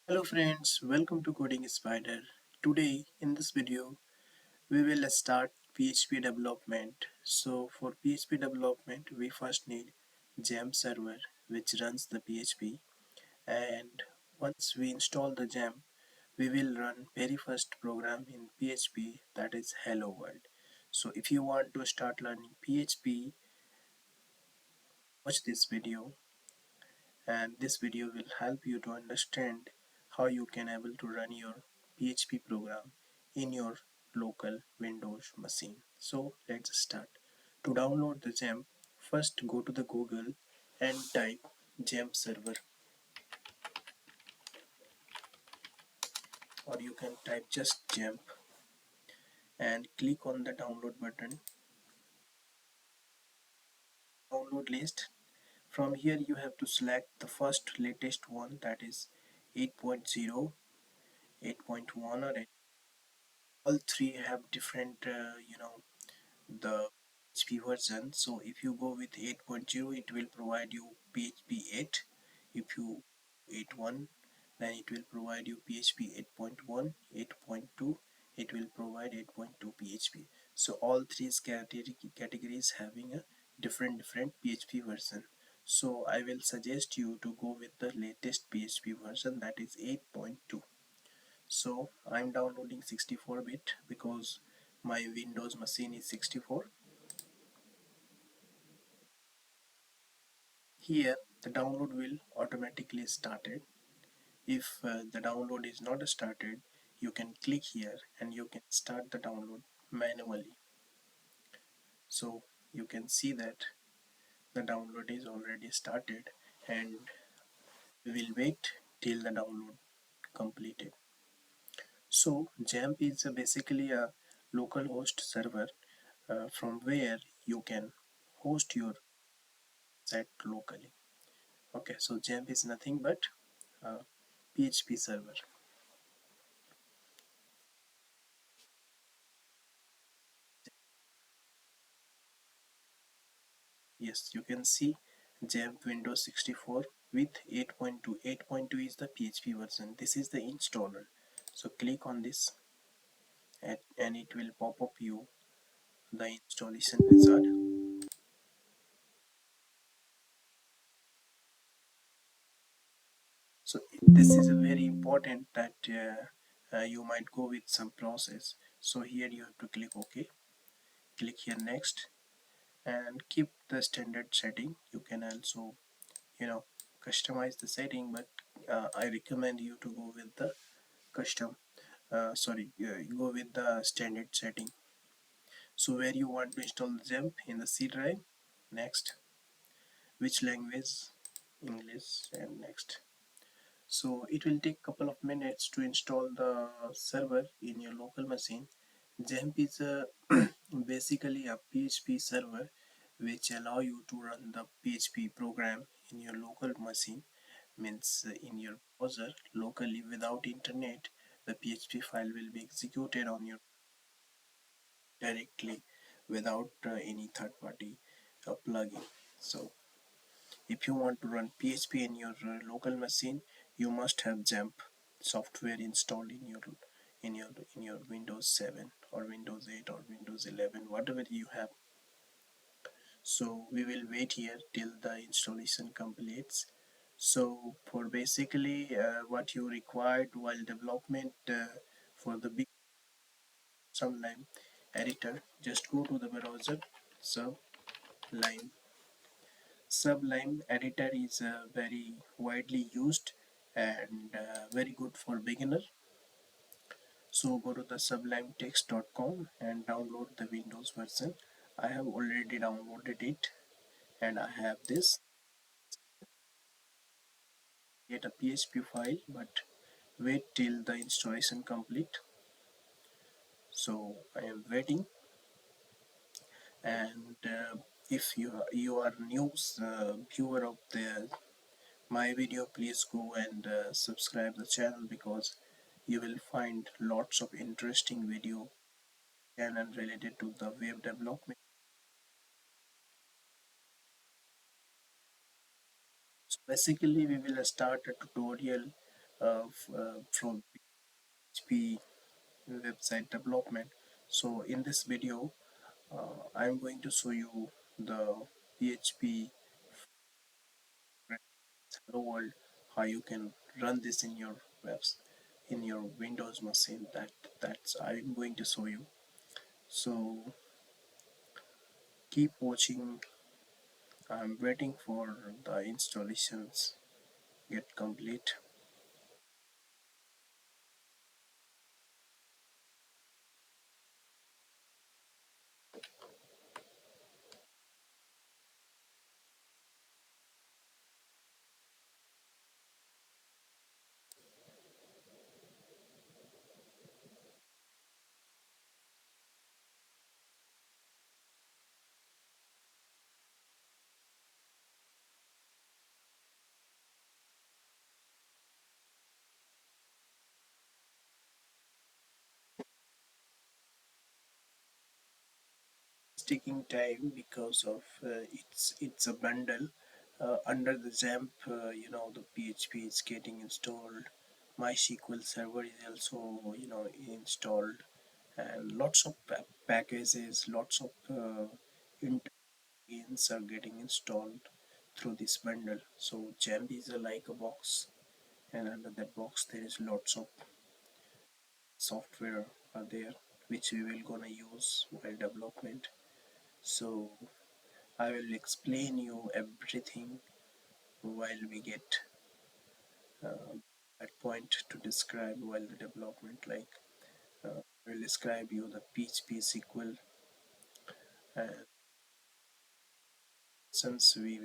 Hello friends, welcome to Coding Spider. Today in this video we will start PHP development. So for PHP development we first need XAMPP server which runs the PHP, and once we install the XAMPP we will run very first program in PHP, that is hello world. So if you want to start learning PHP, watch this video, and this video will help you to understand how you can able to run your PHP program in your local Windows machine. So let's start. To download the XAMPP, first go to the Google and type XAMPP server, or you can type just XAMPP and click on the download button. Download list. From here you have to select the first latest one, that is 8.0, 8.1, or 8. All three have different the PHP version. So if you go with 8.0 it will provide you PHP 8. If you 8.1 then it will provide you PHP 8.1, 8.2, it will provide 8.2 PHP. So all three categories having a different PHP version. So I will suggest you to go with the latest PHP version, that is 8.2. So I'm downloading 64-bit because my Windows machine is 64. Here the download will automatically started. If the download is not started, you can click here and you can start the download manually. So you can see that the download is already started, and we will wait till the download completed. So XAMPP is basically a local host server from where you can host your site locally. Okay, so XAMPP is nothing but a PHP server. Yes, you can see XAMPP Windows 64 with 8.2. 8.2 is the PHP version. This is the installer. So click on this and it will pop up you the installation wizard. So this is a very important that you might go with some process. So here you have to click OK. Click here next and keep the standard setting. You can also customize the setting, but I recommend you to go with the custom go with the standard setting. So where you want to install the XAMPP, in the C drive, next, which language, English, and next. So it will take couple of minutes to install the server in your local machine. XAMPP is basically a PHP server which allow you to run the PHP program in your local machine, means in your browser locally without internet. The PHP file will be executed on your directly without any third party plugin. So if you want to run PHP in your local machine, you must have XAMPP software installed in your Windows 7 or Windows 8 or Windows 11, whatever you have. So we will wait here till the installation completes. So for basically what you required while development for the big Sublime editor, just go to the browser. Sublime Sublime editor is very widely used and very good for beginner. So go to the sublimetext.com and download the Windows version. I have already downloaded it and I have this. Get a PHP file, but wait till the installation complete. So I am waiting, and if you are new viewer of the my video, please go and subscribe the channel, because you will find lots of interesting video channel related to the web development. So basically we will start a tutorial from PHP website development. So in this video, I'm going to show you the PHP hello world, how you can run this in your webs in your Windows machine. That's I'm going to show you. So keep watching. I'm waiting for the installations get complete. It's taking time because of it's a bundle under the XAMPP. The PHP is getting installed. MySQL server is also installed, and lots of packages, lots of plugins are getting installed through this bundle. So XAMPP is like a box, and under that box there is lots of software are there which we will gonna use while development. So I will explain you everything while we get that point to describe while the development, like I will describe you the PHP SQL, and since we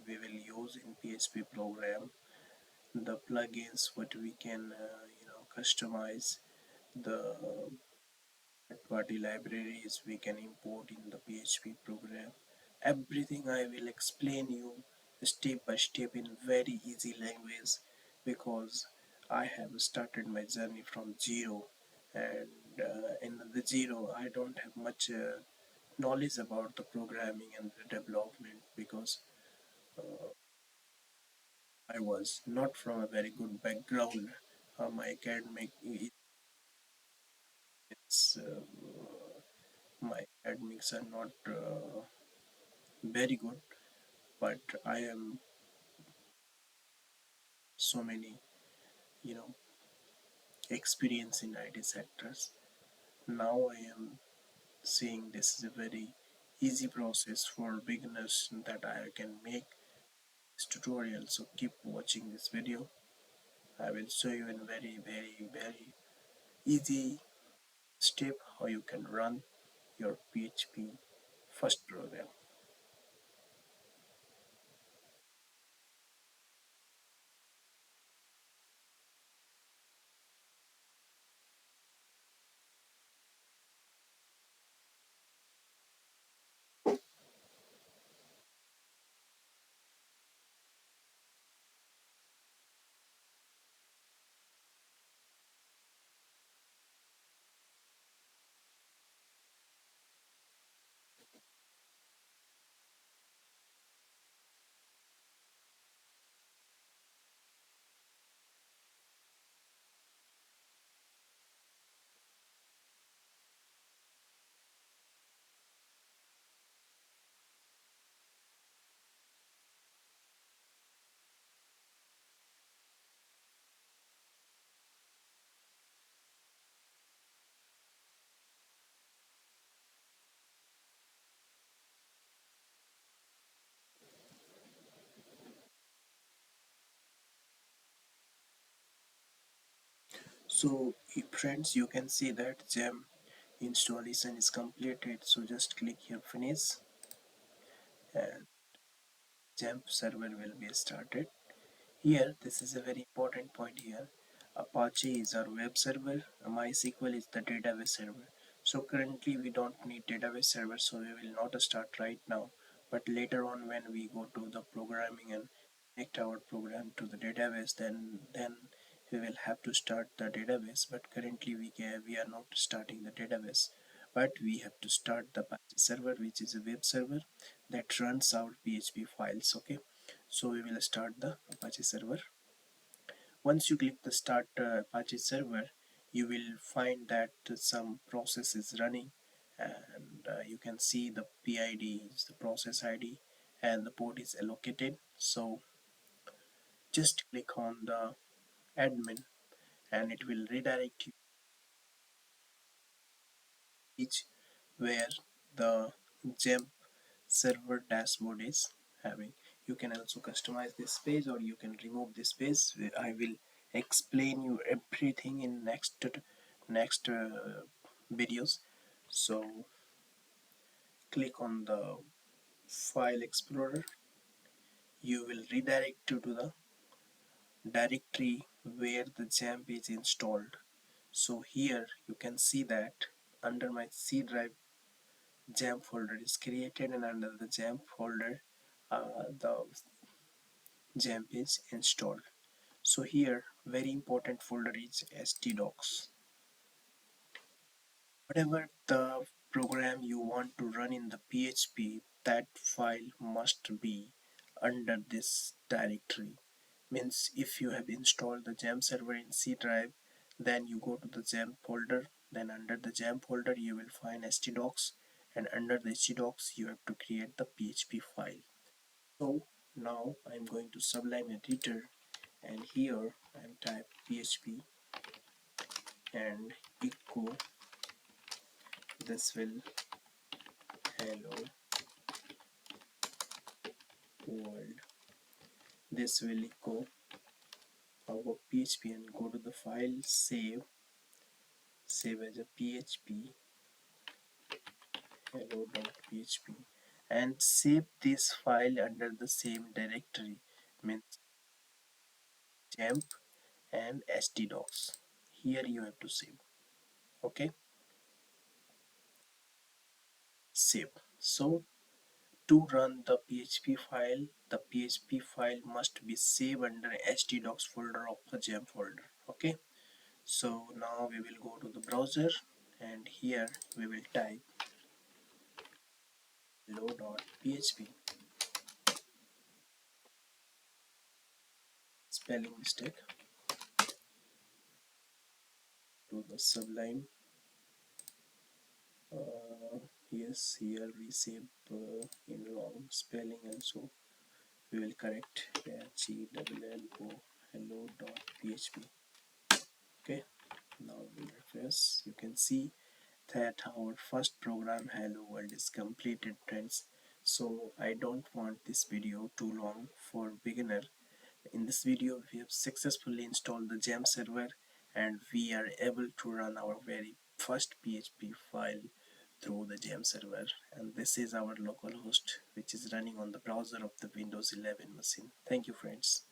will use in PHP program the plugins what we can customize, the third-party libraries we can import in the PHP program. Everything I will explain you step by step in very easy language, because I have started my journey from zero, and in the zero I don't have much knowledge about the programming and the development, because I was not from a very good background. My academic it's my academics are not very good, but I am so many you know experience in IT sectors. Now I am seeing this is a very easy process for beginners that I can make this tutorial. So keep watching this video. I will show you in very easy step how you can run your PHP first program. So friends, you can see that gem installation is completed. So just click here finish, and XAMPP server will be started. Here, this is a very important point here. Apache is our web server, MySQL is the database server. So currently we don't need database server, so we will not start right now. But later on when we go to the programming and connect our program to the database, then we will have to start the database. But currently we are not starting the database. But we have to start the Apache server, which is a web server that runs our PHP files. Okay, so we will start the Apache server. Once you click the start Apache server, you will find that some process is running, and you can see the PID is the process ID and the port is allocated. So just click on the admin and it will redirect you to each where the XAMPP server dashboard is having. You can also customize this page or you can remove this page. I will explain you everything in next videos. So click on the file explorer. You will redirect you to the directory where the XAMPP is installed. So here you can see that under my C drive XAMPP folder is created, and under the XAMPP folder the XAMPP is installed. So here very important folder is htdocs. Whatever the program you want to run in the PHP, that file must be under this directory. Means if you have installed the XAMPP server in C drive, then you go to the XAMPP folder, then under the XAMPP folder you will find htdocs, and under the htdocs you have to create the PHP file. So now I'm going to Sublime Editor, and here I'm type PHP and echo, this will hello world, this will echo our PHP, and go to the file, save as a PHP hello.php, and save this file under the same directory, means XAMPP and htdocs. Here you have to save. Okay, save. So to run the PHP file, the PHP file must be saved under htdocs folder of the XAMPP folder. Okay, so now we will go to the browser, and here we will type hello.php, spelling mistake, to the Sublime. Yes, here we save in wrong spelling, also we will correct HELLO hello.php. Okay, now we refresh. You can see that our first program hello world is completed, friends. So I don't want this video too long for beginner. In this video we have successfully installed the XAMPP server, and we are able to run our very first PHP file through the XAMPP server, and this is our local host which is running on the browser of the Windows 11 machine. Thank you, friends.